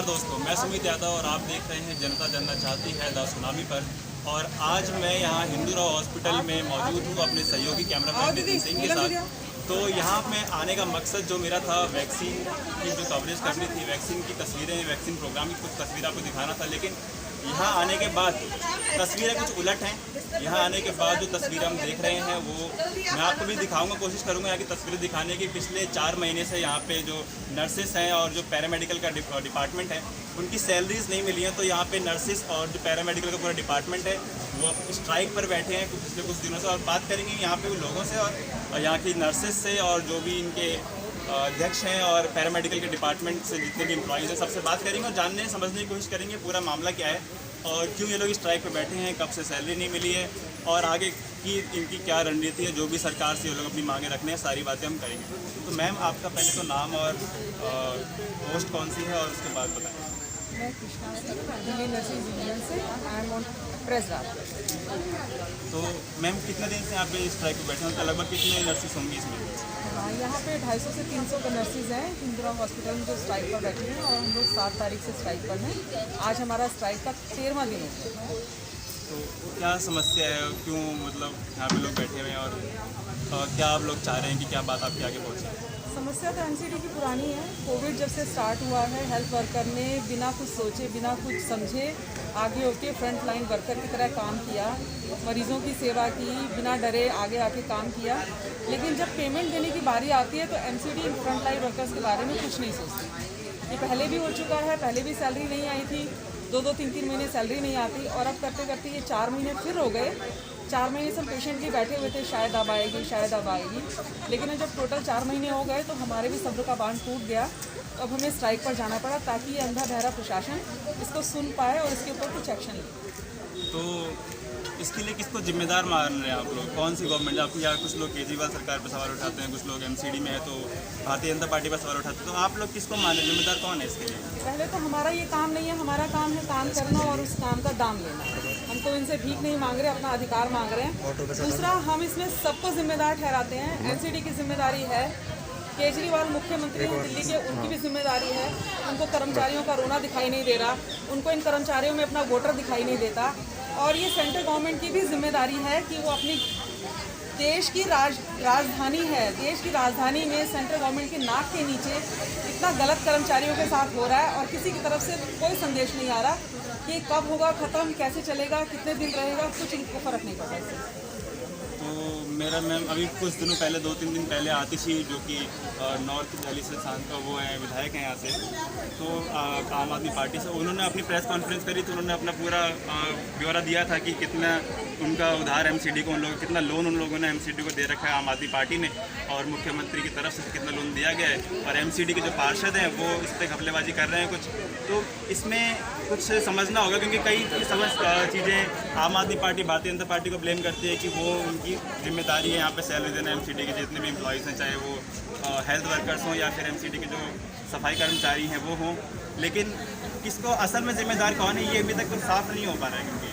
नमस्कार दोस्तों, मैं सुमित यादव और आप देख रहे हैं जनता जानना चाहती है द सुनामी पर। और आज मैं यहाँ हिंदू राव हॉस्पिटल में मौजूद हूँ अपने सहयोगी कैमरामैन नितिन सिंह के साथ। तो यहाँ में आने का मकसद जो मेरा था, वैक्सीन की जो कवरेज करनी थी, वैक्सीन की तस्वीरें, वैक्सीन प्रोग्राम की कुछ तस्वीरें आपको दिखाना था। लेकिन यहाँ आने के बाद तस्वीरें कुछ उलट हैं। यहाँ आने के बाद जो तस्वीरें हम देख रहे हैं वो मैं आपको भी दिखाऊंगा, कोशिश करूँगा यहाँ की तस्वीरें दिखाने की। पिछले 4 महीने से यहाँ पे जो नर्सेस हैं और जो पैरामेडिकल का डिपार्टमेंट है, उनकी सैलरीज नहीं मिली हैं। तो यहाँ पे नर्सेस और जो पैरामेडिकल का पूरा डिपार्टमेंट है वो स्ट्राइक पर बैठे हैं पिछले कुछ दिनों से। और बात करेंगे यहाँ पे लोगों से और यहाँ की नर्सेस से और जो भी इनके अध्यक्ष हैं और पैरामेडिकल के डिपार्टमेंट से जितने भी एम्प्लॉइज़ हैं, सबसे बात करेंगे और जानने समझने की कोशिश करेंगे पूरा मामला क्या है और क्यों ये लोग स्ट्राइक पे बैठे हैं, कब से सैलरी नहीं मिली है और आगे की इनकी क्या रणनीति है, जो भी सरकार से ये लोग अपनी मांगे रखने हैं, सारी बातें हम करेंगे। तो मैम, आपका पहले तो नाम और पोस्ट कौन सी है और उसके बाद बताएं। मैं कृष्णा दिल्ली नर्सिंग यूनियन से, आई एम ऑन प्रेसिडेंट। तो मैम, कितने दिन से यहाँ पे स्ट्राइक पे बैठे हैं, तो लगभग कितने नर्सेस होंगी इसमें? यहाँ पे 250 से 300 का नर्सिस हैं हिंदू राव हॉस्पिटल में जो स्ट्राइक पर बैठे हैं और हम लोग 7 तारीख से स्ट्राइक पर हैं। आज हमारा स्ट्राइक का 13वां दिन हो गया है। तो क्या समस्या है, क्यों मतलब यहाँ पे लोग बैठे हुए हैं और क्या आप लोग चाह रहे हैं कि क्या बात आपके आगे पहुँचे? समस्या तो एनसीडी की पुरानी है। कोविड जब से स्टार्ट हुआ है, हेल्थ वर्कर ने बिना कुछ सोचे, बिना कुछ समझे आगे होके फ्रंट लाइन वर्कर की तरह काम किया, मरीजों की सेवा की, बिना डरे आगे आके काम किया। लेकिन जब पेमेंट देने की बारी आती है तो एनसीडी फ्रंट लाइन वर्कर्स के बारे में कुछ नहीं सोचती। ये पहले भी हो चुका है, पहले भी सैलरी नहीं आई थी, 2-2, 3-3 महीने सैलरी नहीं आती और अब करते करते ये 4 महीने फिर हो गए। 4 महीने से हम पेशेंटली बैठे हुए थे, शायद अब आएगी, शायद अब आएगी। लेकिन जब टोटल 4 महीने हो गए तो हमारे भी सब्र का बांध टूट गया। अब हमें स्ट्राइक पर जाना पड़ा ताकि ये अंधा बहरा प्रशासन इसको सुन पाए और इसके ऊपर कुछ एक्शन ले। तो इसके लिए किसको जिम्मेदार मान रहे हैं आप लोग? कौन सी गवर्नमेंट? आप या कुछ लोग केजरीवाल सरकार पर सवाल उठाते हैं, कुछ लोग एमसीडी में है तो भारतीय जनता पार्टी पर सवाल उठाते हैं। तो आप लोग किसको मान रहे हैं? जिम्मेदार कौन है इसके लिए? पहले तो हमारा ये काम नहीं है, हमारा काम है काम करना और उस काम का दाम लेना। हम तो इनसे भीख नहीं मांग रहे, अपना अधिकार मांग रहे हैं। दूसरा, हम इसमें सबको जिम्मेदार ठहराते हैं। एनसीडी की जिम्मेदारी है, केजरीवाल मुख्यमंत्री हैं दिल्ली के, उनकी भी जिम्मेदारी है। उनको कर्मचारियों का रोना दिखाई नहीं दे रहा, उनको इन कर्मचारियों में अपना वोटर दिखाई नहीं देता। और ये सेंट्रल गवर्नमेंट की भी जिम्मेदारी है कि वो अपनी देश की राजधानी है, देश की राजधानी में सेंट्रल गवर्नमेंट के नाक के नीचे इतना गलत कर्मचारियों के साथ हो रहा है और किसी की तरफ से कोई संदेश नहीं आ रहा कि कब होगा ख़त्म, कैसे चलेगा, कितने दिन रहेगा, कुछ इनको फ़र्क नहीं पड़ता इससे। तो मेरा मैम, अभी कुछ दिनों पहले, 2-3 दिन पहले आतिशी, जो कि नॉर्थ दिल्ली से का वो है, विधायक हैं यहाँ से, तो आम आदमी पार्टी से, उन्होंने अपनी प्रेस कॉन्फ्रेंस करी तो उन्होंने अपना पूरा ब्यौरा दिया था कि कितना उनका उधार एमसीडी को, उन लोगों कितना लोन उन लोगों ने एमसीडी को दे रखा है आम आदमी पार्टी ने, और मुख्यमंत्री की तरफ से कितना लोन दिया गया है। और एमसीडी के जो पार्षद हैं वो इस पर घपलेबाजी कर रहे हैं कुछ। तो इसमें कुछ समझना होगा, क्योंकि कई चीज़ें आम आदमी पार्टी भारतीय जनता पार्टी को ब्लेम करती है कि वो उनकी जिम्मेदारी है यहाँ पे सैलरी देना एमसीडी के जितने भी एम्प्लॉयज़ हैं, चाहे वो हेल्थ वर्कर्स हों या फिर एमसीडी के जो सफाई कर्मचारी हैं वो हों। लेकिन किसको असल में जिम्मेदार कौन है, ये अभी तक कुछ साफ नहीं हो पा रहा है। क्योंकि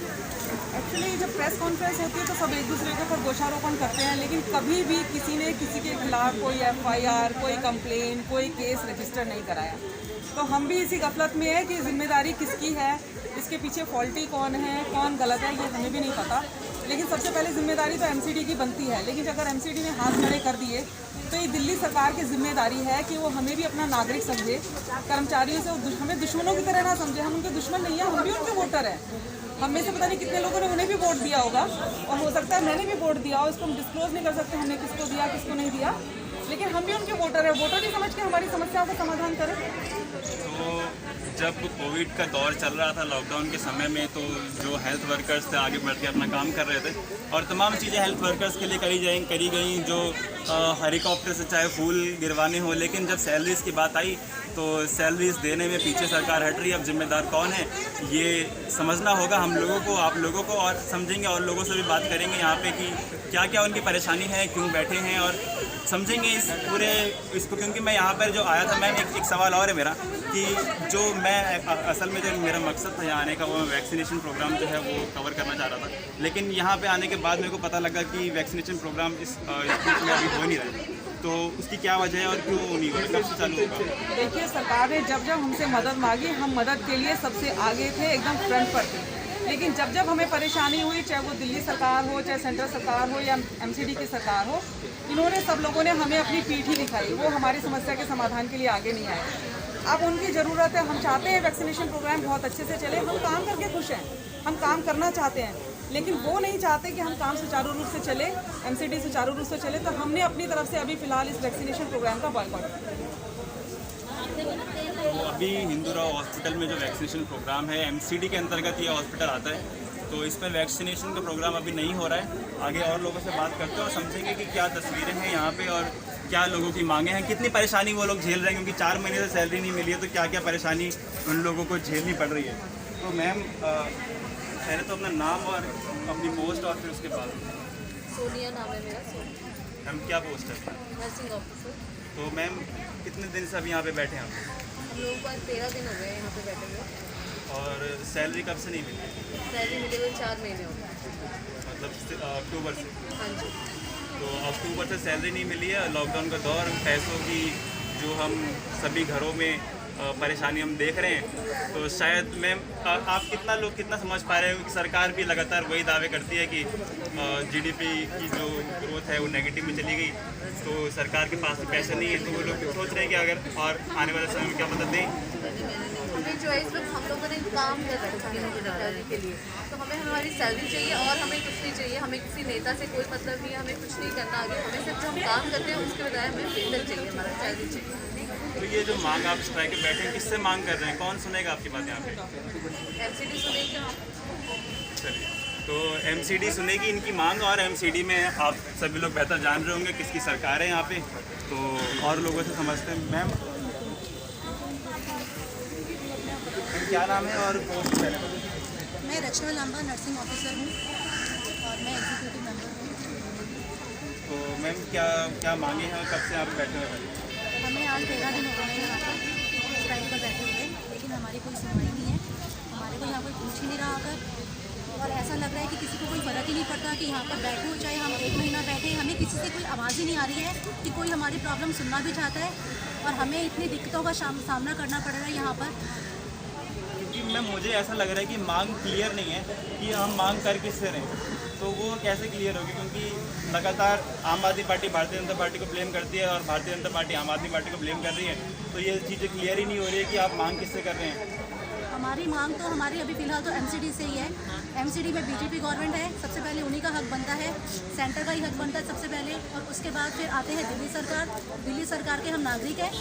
एक्चुअली जब प्रेस कॉन्फ्रेंस होती है तो सब एक दूसरे के ऊपर दोषारोपण करते हैं, लेकिन कभी भी किसी ने किसी के खिलाफ कोई एफआईआर, कोई कंप्लेन, कोई केस रजिस्टर नहीं कराया। तो हम भी इसी गफलत में है कि जिम्मेदारी किसकी है, इसके पीछे फॉल्टी कौन है, कौन गलत है, ये हमें भी नहीं पता। लेकिन सबसे पहले जिम्मेदारी तो एमसीडी की बनती है। लेकिन अगर एमसीडी ने हाथ खड़े कर दिए तो ये दिल्ली सरकार की जिम्मेदारी है कि वो हमें भी अपना नागरिक समझे, कर्मचारियों से हमें दुश्मनों की तरह ना समझे। हम उनके दुश्मन नहीं हैं, हम भी उनके वोटर हैं। हम में से पता नहीं कितने लोगों ने उन्हें भी वोट दिया होगा और हो सकता है मैंने भी वोट दिया हो, इसको हम डिस्क्लोज नहीं कर सकते हमने किसको दिया किसको नहीं दिया, लेकिन हम भी उनके वोटर हैं। वोटर ही समझ के हमारी समस्याओं का समाधान करें। तो जब कोविड का दौर चल रहा था, लॉकडाउन के समय में, तो जो हेल्थ वर्कर्स थे आगे बढ़ के अपना काम कर रहे थे और तमाम चीज़ें हेल्थ वर्कर्स के लिए करी गई, जो हेलीकॉप्टर से चाहे फूल गिरवाने हो। लेकिन जब सैलरीज़ की बात आई तो सैलरीज देने में पीछे सरकार हट रही है। अब जिम्मेदार कौन है ये समझना होगा हम लोगों को, आप लोगों को, और समझेंगे और लोगों से भी बात करेंगे यहाँ पे कि क्या क्या उनकी परेशानी है, क्यों बैठे हैं, और समझेंगे इस पूरे इसको। क्योंकि मैं यहाँ पर जो आया था, मैम एक सवाल और है मेरा कि जो मैं असल में जो मेरा मकसद था यहाँ आने का, वो वैक्सीनेशन प्रोग्राम जो है वो कवर करना चाह रहा था। लेकिन यहाँ पे आने के बाद मेरे को पता लगा कि वैक्सीनेशन प्रोग्राम इस में अभी हो नहीं रहा है। तो उसकी क्या वजह है और क्यों नहीं हो रहा, कब से चालू होगा? देखिए, सरकार ने जब जब हमसे मदद मांगी, हम मदद के लिए सबसे आगे थे, एकदम फ्रंट पर थे। लेकिन जब जब हमें परेशानी हुई, चाहे वो दिल्ली सरकार हो, चाहे सेंट्रल सरकार हो या MCD की सरकार हो, इन्होंने सब लोगों ने हमें अपनी पीठ ही दिखाई, वो हमारी समस्या के समाधान के लिए आगे नहीं आए। अब उनकी ज़रूरत है, हम चाहते हैं वैक्सीनेशन प्रोग्राम बहुत अच्छे से चले, हम काम करके खुश हैं, हम काम करना चाहते हैं, लेकिन वो नहीं चाहते कि हम काम सुचारू रूप से चले, MCD सुचारू रूप से चले, तो हमने अपनी तरफ से अभी फ़िलहाल इस वैक्सीनेशन प्रोग्राम का बॉयकॉट किया। तो अभी हिंदूराव हॉस्पिटल में जो वैक्सीनेशन प्रोग्राम है, MCD के अंतर्गत ये हॉस्पिटल आता है, तो इसमें वैक्सीनेशन का प्रोग्राम अभी नहीं हो रहा है। आगे और लोगों से बात करते हैं और समझेंगे कि क्या तस्वीरें हैं यहाँ पे और क्या लोगों की मांगे हैं, कितनी परेशानी वो लोग झेल रहे हैं, क्योंकि 4 महीने से सैलरी नहीं मिली है, तो क्या क्या परेशानी उन लोगों को झेलनी पड़ रही है। तो मैम पहले तो अपना नाम और अपनी पोस्ट और फिर उसके बाद। सोनिया नाम है मेरा। सोनिया मैम क्या पोस्ट है? Nursing officer. तो मैम कितने दिन से अभी यहाँ पे बैठे हैं आप? हम लोगों को 13 दिन हो गए यहाँ पे बैठे हुए। और सैलरी कब से नहीं मिली? सैलरी मिले हुए 4 महीने हो गए। मतलब अक्टूबर से? हाँ जी। तो अक्टूबर से सैलरी नहीं मिली है, लॉकडाउन का दौर, पैसों की जो हम सभी घरों में परेशानी हम देख रहे हैं, तो शायद मैम आप कितना समझ पा रहे हो कि सरकार भी लगातार वही दावे करती है कि GDP की जो ग्रोथ है वो नेगेटिव में चली गई, तो सरकार के पास पैसे नहीं है, तो वो लोग सोच रहे हैं कि अगर और आने वाले समय में क्या मदद दें। हमें जो है इस वक्त हम लोगों ने काम कर रखा है सैलरी के लिए, तो हमें हमारी सैलरी चाहिए और हमें कुछ नहीं चाहिए, हमें किसी नेता से कोई मतलब नहीं है, हमें कुछ नहीं करना आगे, हमें सिर्फ जो हम काम करते हैं उसके बजाय हमें वेतन चाहिए, हमारा सैलरी चाहिए। तो ये जो मांग आप स्ट्राइक पे बैठे हैं, किससे मांग कर रहे हैं, कौन सुनेगा आपकी बात यहाँ पे? MCD सुनेगी। चलिए, तो MCD सुनेगी इनकी मांग, और MCD में आप सभी लोग बेहतर जान रहे होंगे किसकी सरकार है यहाँ पे, तो और लोगों से समझते हैं। मैम क्या नाम है और पोस्ट पहले? मैं रचना लांबा नर्सिंग ऑफिसर हूँ और मैं एग्जीक्यूटिव मेंबर हूँ। तो मैम क्या मांगे हैं और कब से आप बैठे हुए हैं? हमें आज 13 दिन हो गए हैं यहाँ पर स्ट्राइक पर बैठे हुए, लेकिन हमारी कोई सुनवाई नहीं है, हमारे को यहाँ पर पूछ ही नहीं रहा आकर, और ऐसा लग रहा है कि किसी को कोई फ़र्क ही नहीं पड़ता कि यहाँ पर बैठो, चाहे हम 1 महीना बैठे, हमें किसी से कोई आवाज़ ही नहीं आ रही है कि कोई हमारी प्रॉब्लम सुनना भी चाहता है, और हमें इतनी दिक्कतों का सामना करना पड़ रहा है यहाँ पर। क्योंकि मैम मुझे ऐसा लग रहा है कि मांग क्लियर नहीं है कि हम मांग कर किससे रहे हैं, तो वो कैसे क्लियर होगी, क्योंकि लगातार आम आदमी पार्टी भारतीय जनता पार्टी को ब्लेम करती है और भारतीय जनता पार्टी आम आदमी पार्टी को ब्लेम कर रही है, तो ये चीज़ें क्लियर ही नहीं हो रही है कि आप मांग किससे कर रहे हैं। हमारी मांग तो हमारी अभी फ़िलहाल तो MCD से ही है। MCD में BJP गवर्नमेंट है, सबसे पहले उन्हीं का हक बनता है, सेंटर का ही हक बनता है सबसे पहले, और उसके बाद फिर आते हैं दिल्ली सरकार। दिल्ली सरकार के हम नागरिक हैं,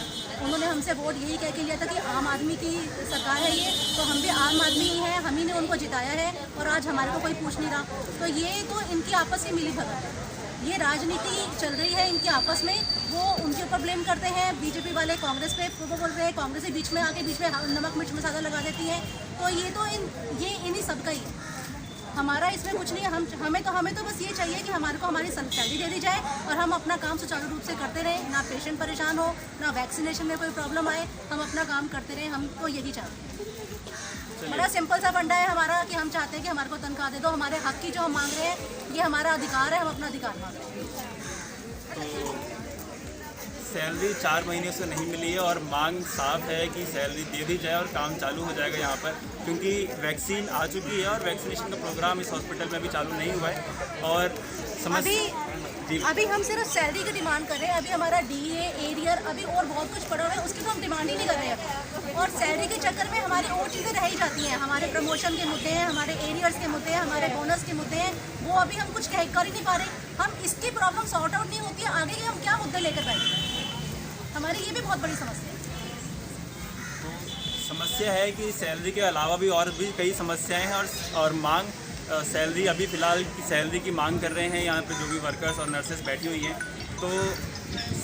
उन्होंने हमसे वोट यही कह के लिया था कि आम आदमी की सरकार है ये, तो हम भी आम आदमी ही हैं, हम ही ने उनको जिताया है, और आज हमारे को कोई पूछ नहीं रहा। तो ये तो इनकी आपस में मिली भगत है, ये राजनीति चल रही है इनकी आपस में, वो उनके ऊपर ब्लेम करते हैं, BJP वाले कांग्रेस पे वो बोल रहे हैं, कांग्रेस ही बीच में आके बीच में नमक मिर्च मसाला लगा देती है, तो ये तो इन्हीं सब का ही है, हमारा इसमें कुछ नहीं है। हमें तो बस ये चाहिए कि हमारे को हमारी सैलरी दे दी जाए और हम अपना काम सुचारू रूप से करते रहें, ना पेशेंट परेशान हो, ना वैक्सीनेशन में कोई प्रॉब्लम आए, हम अपना काम करते रहें, हम तो यही चाहते हैं। बड़ा सिंपल सा फंडा है हमारा कि हम चाहते हैं कि हमारे को तनख्वाह दे दो, हमारे हक की जो हम मांग रहे हैं, ये हमारा अधिकार है, हम अपना अधिकार मांग रहे हैं। तो सैलरी 4 महीने से नहीं मिली है और मांग साफ है कि सैलरी दे दी जाए और काम चालू हो जाएगा यहाँ पर, क्योंकि वैक्सीन आ चुकी है और वैक्सीनेशन का प्रोग्राम इस हॉस्पिटल में अभी चालू नहीं हुआ है। और अभी हम सिर्फ सैलरी की डिमांड कर रहे हैं, अभी हमारा DA एरियर अभी और बहुत कुछ पड़ा हुआ है, उसकी तो हम डिमांड ही नहीं कर रहे हैं, और सैलरी के चक्कर में हमारी और चीज़ें रह ही जाती हैं, हमारे प्रमोशन के मुद्दे हैं, हमारे एरियर्स के मुद्दे हैं, हमारे बोनस के मुद्दे हैं, वो अभी हम कुछ कर ही नहीं पा रहे। हम इसकी प्रॉब्लम सॉर्ट आउट नहीं होती है, आगे के हम क्या मुद्दे लेकर बैठे, हमारी ये भी बहुत बड़ी समस्या है। समस्या है कि सैलरी के अलावा भी और भी कई समस्याएं हैं और मांग सैलरी अभी फ़िलहाल की सैलरी की मांग कर रहे हैं यहाँ पे जो भी वर्कर्स और नर्सेस बैठी हुई हैं। तो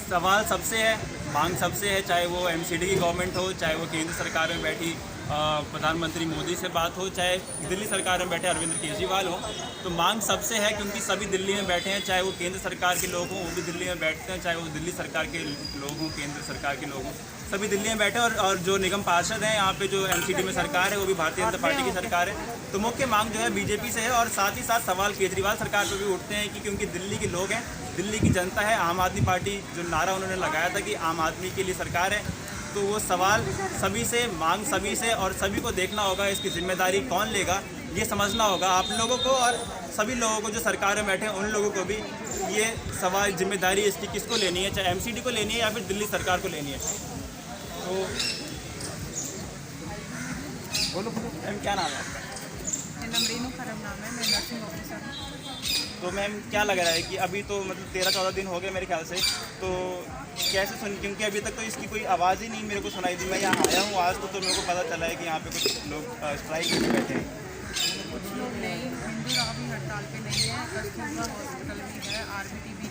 सवाल सबसे है, मांग सबसे है, चाहे वो MCD की गवर्नमेंट हो, चाहे वो केंद्र सरकार में बैठी प्रधानमंत्री मोदी से बात हो, चाहे दिल्ली सरकार में बैठे अरविंद केजरीवाल हो, तो मांग सबसे है क्योंकि सभी दिल्ली में बैठे हैं, चाहे वो केंद्र सरकार के लोग हों वो भी दिल्ली में बैठते हैं, चाहे वो दिल्ली सरकार के लोग हों केंद्र सरकार के लोग हों, सभी दिल्ली में बैठे हैं। और जो निगम पार्षद हैं यहाँ पे, जो एमसीडी में सरकार है वो भी भारतीय जनता पार्टी की सरकार है। तो मुख्य मांग जो है बीजेपी से है और साथ ही साथ सवाल केजरीवाल सरकार पर भी उठते हैं कि क्योंकि दिल्ली के लोग हैं, दिल्ली की जनता है, आम आदमी पार्टी जो नारा उन्होंने लगाया था कि आम आदमी के लिए सरकार है, तो वो सवाल सभी से, मांग सभी से, और सभी को देखना होगा इसकी जिम्मेदारी कौन लेगा, ये समझना होगा आप लोगों को और सभी लोगों को जो सरकार में बैठे हैं उन लोगों को भी ये सवाल जिम्मेदारी इसकी किसको लेनी है, चाहे एमसीडी को लेनी है या फिर दिल्ली सरकार को लेनी है। तो बोलो मैम, क्या नाम है आपका? मेरा नाम रेनू खरम नाम है, मैं नर्सिंग ऑफिसर हूँ। तो मैम क्या लग रहा है कि अभी तो मतलब 13-14 दिन हो गए मेरे ख्याल से, तो कैसे सुन, क्योंकि अभी तक तो इसकी कोई आवाज़ ही नहीं मेरे को सुनाई दी। मैं यहाँ आया हूँ आज तो मेरे को पता चला है कि यहाँ पे कुछ लोग स्ट्राइक में बैठे हैं। कुछ लोग नहीं, हिंदू राह भी हड़ताल पे नहीं है, कस्तूरबा हॉस्पिटल भी है, आरबीटी भी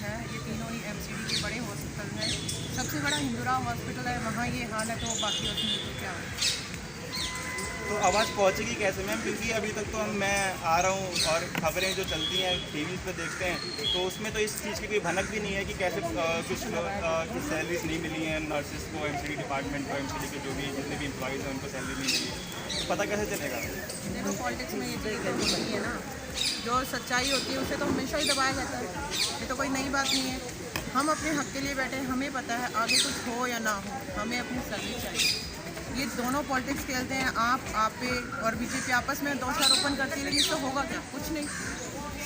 है, ये तीनों ही एमसीडी के बड़े हॉस्पिटल हैं। सबसे बड़ा हिंदू राह हॉस्पिटल है, वहाँ ये हाल है, तो बाकी उसमें तो क्या है। तो आवाज़ पहुँचेगी कैसे मैम, क्योंकि अभी तक तो मैं आ रहा हूँ और खबरें जो चलती हैं टीवी पे देखते हैं तो उसमें तो इस चीज़ की कोई भनक भी नहीं है कि कैसे कुछ लोग की सैलरीज नहीं मिली हैं नर्सिस को, एमसीडी डिपार्टमेंट को, एमसीडी के जो भी जितने भी एम्प्लॉयज़ हैं उनको सैलरी नहीं मिली है, तो पता कैसे चलेगा? देखो पॉलिटिक्स में ये चीज़ बनी है ना, जो सच्चाई होती है उसे तो हमेशा ही दबाया जाता है, ये तो कोई नई बात नहीं है। हम अपने हक के लिए बैठे हैं, हमें पता है आगे कुछ हो या ना हो, हमें अपनी सर्विस चाहिए। ये दोनों पॉलिटिक्स खेलते हैं, आप पे और बीजेपी आपस में दोषारोपण करती है, लेकिन इससे होगा क्या? कुछ नहीं।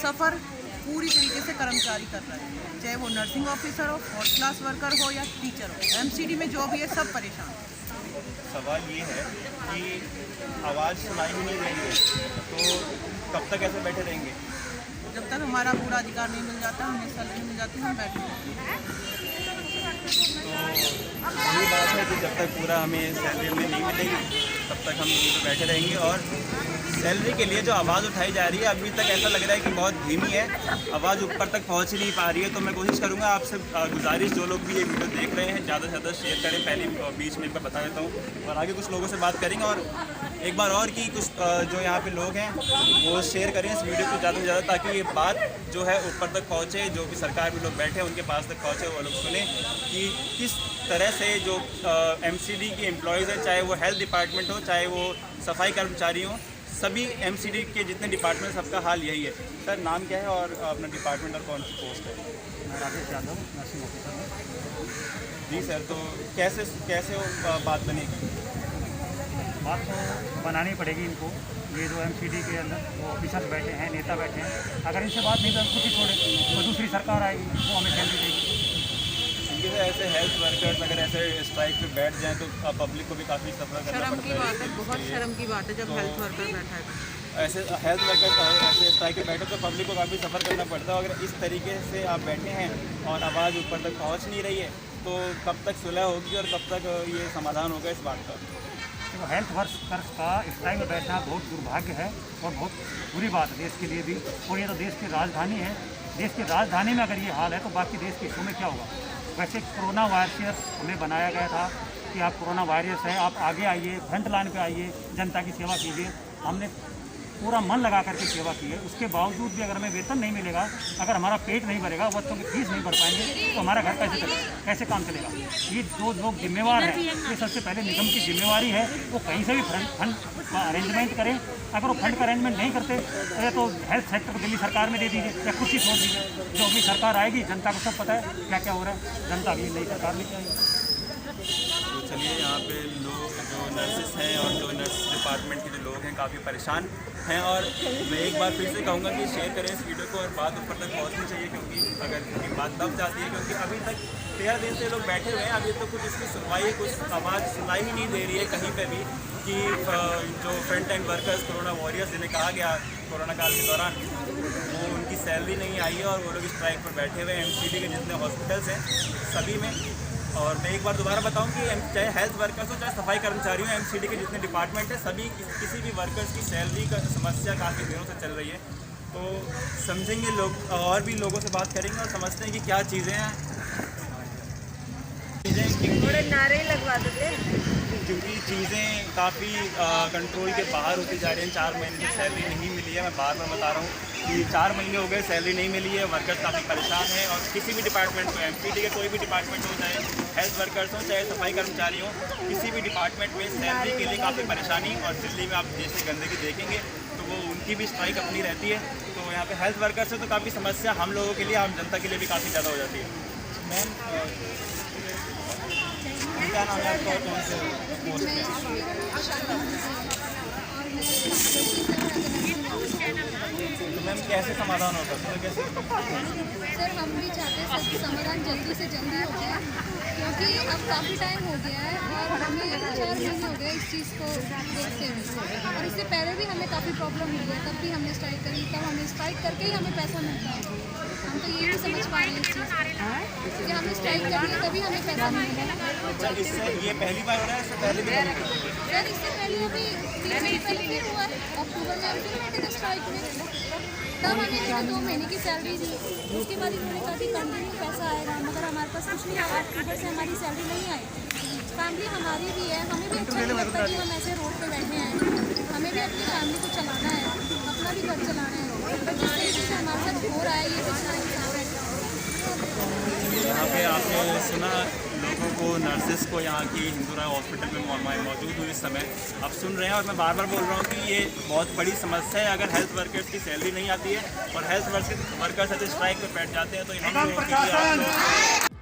सफ़र पूरी तरीके से कर्मचारी कर रहा है, चाहे वो नर्सिंग ऑफिसर हो, फर्स्ट क्लास वर्कर हो या टीचर हो, एमसीडी में जो भी है सब परेशान। सवाल ये है कि आवाज़ सुनाई ही नहीं रही है, तो कब तक ऐसे बैठे रहेंगे? जब तक हमारा पूरा अधिकार नहीं मिल जाता, हमें सैलरी मिल जाती, हम बैठे हैं। तो यही बात है कि जब तक पूरा हमें सैलरी में नहीं मिलेगी तब तक हम यहीं पर बैठे रहेंगे। और सैलरी के लिए जो आवाज़ उठाई जा रही है अभी तक ऐसा लग रहा है कि बहुत धीमी है, आवाज़ ऊपर तक पहुंच ही नहीं पा रही है। तो मैं कोशिश करूंगा आपसे गुजारिश, जो लोग भी ये वीडियो देख रहे हैं ज़्यादा से ज़्यादा शेयर करें। पहले बीच में एक बार बता देता हूँ और आगे कुछ लोगों से बात करेंगे और एक बार और कि कुछ जो यहाँ पे लोग हैं वो शेयर करें इस वीडियो को ज़्यादा से ज़्यादा, ताकि ये बात जो है ऊपर तक पहुँचे, जो भी सरकार में लोग बैठे हैं उनके पास तक पहुँचे, वो लोग सुने कि किस तरह से जो एमसीडी के एम्प्लॉयज़ हैं, चाहे वो हेल्थ डिपार्टमेंट हो, चाहे वो सफाई कर्मचारी हों, सभी एमसीडी के जितने डिपार्टमेंट सबका हाल यही है। सर नाम क्या है और अपना डिपार्टमेंट और कौन सी पोस्ट है? राजेश यादव, नर्सिंग ऑफिसर हूँ। जी सर, तो कैसे वो बात बनेगी? बात तो बनानी पड़ेगी इनको, ये जो एमसीडी के अंदर वो ऑफिसर्स बैठे हैं, नेता बैठे हैं, अगर इनसे बात नहीं तो हम खुद ही छोड़े तो दूसरी सरकार आएगी वो हमें सैलरी देगी। क्योंकि ऐसे हेल्थ वर्कर्स अगर ऐसे स्ट्राइक पे बैठ जाएं तो पब्लिक को भी काफ़ी सफ़र करना शर्म पड़ता की है। बात है, बहुत शर्म की बात है जब हेल्थ वर्कर बैठा है। ऐसे हेल्थ वर्कर्स ऐसे स्ट्राइक पे बैठे तो पब्लिक को काफ़ी सफ़र करना पड़ता है। अगर इस तरीके से आप बैठे हैं और आवाज़ ऊपर तक पहुंच नहीं रही है तो कब तक सुलह होगी और कब तक ये समाधान होगा इस बात का? तो हेल्थ वर्कर्स का स्ट्राइक में बैठना बहुत दुर्भाग्य है और बहुत बुरी बात है देश के लिए भी। और ये तो देश की राजधानी है, देश की राजधानी में अगर ये हाल है तो बाकी देश के हिस्सों में क्या होगा? वैसे कोरोना वायरस हमें बनाया गया था कि आप कोरोना वायरस है, आप आगे आइए, फ्रंट लाइन पे आइए, जनता की सेवा कीजिए। हमने पूरा मन लगा करके सेवा की है, उसके बावजूद भी अगर हमें वेतन नहीं मिलेगा, अगर हमारा पेट नहीं भरेगा, बच्चों की फीस नहीं भर पाएंगे तो हमारा घर कैसे चलेगा, कैसे काम चलेगा? ये जो लोग जिम्मेवार हैं, ये सबसे पहले निगम की जिम्मेवारी है, वो कहीं से भी फंड का अरेंजमेंट करें। अगर वो फंड का अरेंजमेंट नहीं करते तो हेल्थ सेक्टर को दिल्ली सरकार में दे दीजिए या कुछ ही छोड़ दीजिए। जो अगली सरकार आएगी जनता को सब पता है क्या क्या हो रहा है, जनता भी नई सरकार लेके आएगी। तो चलिए, यहाँ पे लोग जो नर्सेस हैं और जो नर्स डिपार्टमेंट के जो लोग हैं काफ़ी परेशान हैं। और मैं एक बार फिर से कहूँगा कि शेयर करें इस वीडियो को और बात ऊपर तक पहुँचनी चाहिए, क्योंकि अगर बात दब जाती है, क्योंकि अभी तक 13 दिन से लोग बैठे हुए हैं, अभी तो कुछ इसकी सुनवाई, कुछ आवाज़ सुनाई ही नहीं दे रही है कहीं पे भी कि जो front end workers, corona warriors जिन्हें कहा गया कोरोना काल के दौरान, वो उनकी सैलरी नहीं आई है और वो लोग स्ट्राइक पर बैठे हुए हैं एमसीडी के जितने हॉस्पिटल्स हैं सभी में। और मैं एक बार दोबारा बताऊं कि चाहे हेल्थ वर्कर्स हो, चाहे सफाई कर्मचारी हो, एमसीडी के जितने डिपार्टमेंट है, सभी किसी भी वर्कर्स की सैलरी का समस्या काफ़ी दिनों से चल रही है। तो समझेंगे लोग और भी लोगों से बात करेंगे और समझते हैं कि क्या चीज़ें हैं। थोड़े नारे लगवा देते। क्योंकि चीज़ें काफ़ी कंट्रोल के बाहर होती जा रही हैं। 4 महीने से सैलरी नहीं मिली है। मैं बार बार बता रहा हूँ कि 4 महीने हो गए सैलरी नहीं मिली है। वर्कर्स काफ़ी परेशान हैं और किसी भी डिपार्टमेंट में, एमसीडी के कोई भी डिपार्टमेंट हो, चाहे हेल्थ वर्कर्स हो, चाहे सफाई कर्मचारी हो, किसी भी डिपार्टमेंट में सैलरी के लिए काफ़ी परेशानी। और दिल्ली में आप जैसे गंदगी देखेंगे तो वो उनकी भी स्ट्राइक अपनी रहती है। तो यहाँ पे हेल्थ वर्कर्स से तो काफ़ी समस्या हम लोगों के लिए, आम जनता के लिए भी काफ़ी ज़्यादा हो जाती है। मैम क्या नाम है आपका और कौन से पोस्ट पे? तो मैम कैसे समाधान होता है? कैसे? सर हम भी चाहते हैं सर कि समाधान जल्दी से जल्दी हो जाए, क्योंकि अब काफ़ी टाइम हो गया है और हमें 4 महीने हो गए इस चीज़ को देखते हुए। और इससे पहले भी हमें काफ़ी प्रॉब्लम हुई है, तब भी हमने स्ट्राइक करी, तब हमें स्ट्राइक करके ही हमें पैसा मिलता है। हम तो ये भी समझ पा रहे हैं इस चीज़ को कि हमने स्ट्राइक करी है तभी हमें पैसा मिलेगा। अच्छा, इससे ये पहली बार हो रहा है? इससे पहले भी सर इससे पहले अभी 3 महीने पहले फिर हुआ, अक्टूबर में हम फिर बैठे थे स्ट्राइक में, तब हमें देखा 2 महीने की सैलरी दी। उसके बाद इन्होंने कहा कि कंटिन्यू पैसा आएगा, मगर हमारे पास कुछ नहीं आया। अक्टूबर से हमारी सैलरी नहीं आई। फैमिली हमारी भी है, हमें भी अच्छा नहीं लगता कि हम ऐसे रोड पे बैठे हैं। हमें भी अपनी फैमिली को चलाना है, अपना भी घर चलाना है। पर जिस तरीके से हमारे साथ हो रहा है ये कितना इंसाफ है। यहाँ पे आपने सुना लोगों को, नर्सेस को, यहाँ की हिंदूराव हॉस्पिटल में मौजूद हुई इस समय आप सुन रहे हैं। और मैं बार बार बोल रहा हूँ कि ये बहुत बड़ी समस्या है। अगर हेल्थ वर्कर्स की सैलरी नहीं आती है और हेल्थ वर्कर्स ऐसे स्ट्राइक पर बैठ जाते हैं तो इन्होंने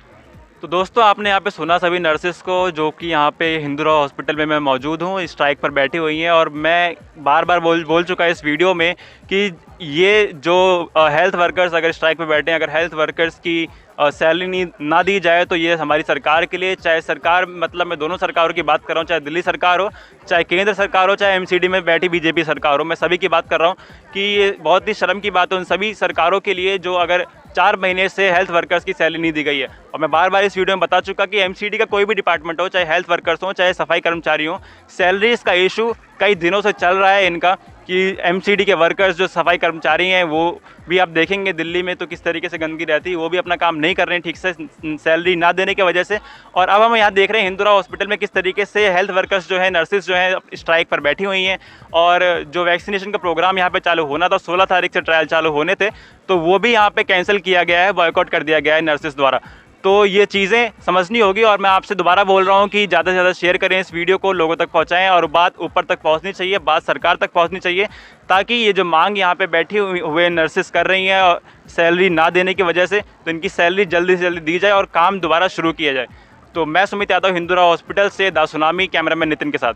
तो दोस्तों आपने यहाँ पे सुना सभी नर्सेस को जो कि यहाँ पे हिंदूराव हॉस्पिटल में मैं मौजूद हूँ, स्ट्राइक पर बैठी हुई हैं। और मैं बार बार बोल चुका इस वीडियो में कि ये जो हेल्थ वर्कर्स अगर स्ट्राइक पर बैठे हैं, अगर हेल्थ वर्कर्स की सैलरी ना दी जाए तो ये हमारी सरकार के लिए, चाहे सरकार मतलब मैं दोनों सरकारों की बात कर रहा हूँ, चाहे दिल्ली सरकार हो, चाहे केंद्र सरकार हो, चाहे एमसीडी में बैठी बीजेपी सरकार हो, मैं सभी की बात कर रहा हूँ कि ये बहुत ही शर्म की बात है उन सभी सरकारों के लिए जो अगर 4 महीने से हेल्थ वर्कर्स की सैलरी नहीं दी गई है। और मैं बार बार इस वीडियो में बता चुका कि एमसीडी का कोई भी डिपार्टमेंट हो, चाहे हेल्थ वर्कर्स हो, चाहे सफाई कर्मचारी हो, सैलरीज का इशू कई दिनों से चल रहा है इनका कि एमसीडी के वर्कर्स जो सफाई कर्मचारी हैं वो भी आप देखेंगे दिल्ली में तो किस तरीके से गंदगी रहती है, वो भी अपना काम नहीं कर रहे हैं ठीक से सैलरी ना देने की वजह से। और अब हम यहाँ देख रहे हैं हिंदूराव हॉस्पिटल में किस तरीके से हेल्थ वर्कर्स जो है, नर्सेज जो है स्ट्राइक पर बैठी हुई हैं। और जो वैक्सीनेशन का प्रोग्राम यहाँ पे चालू होना था, 16 तारीख से ट्रायल चालू होने थे, तो वो भी यहाँ पे कैंसिल किया गया है, बॉयकॉट कर दिया गया है नर्सेज द्वारा। तो ये चीज़ें समझनी होगी। और मैं आपसे दोबारा बोल रहा हूँ कि ज़्यादा से ज़्यादा शेयर करें इस वीडियो को, लोगों तक पहुँचाएं और बात ऊपर तक पहुँचनी चाहिए, बात सरकार तक पहुँचनी चाहिए, ताकि ये जो मांग यहाँ पे बैठी हुए नर्सेस कर रही हैं और सैलरी ना देने की वजह से, तो इनकी सैलरी जल्दी से जल्दी दी जाए और काम दोबारा शुरू किया जाए। तो मैं सुमित यादव, हिंदूराव हॉस्पिटल से द सुनामी, कैमरामैन नितिन के साथ।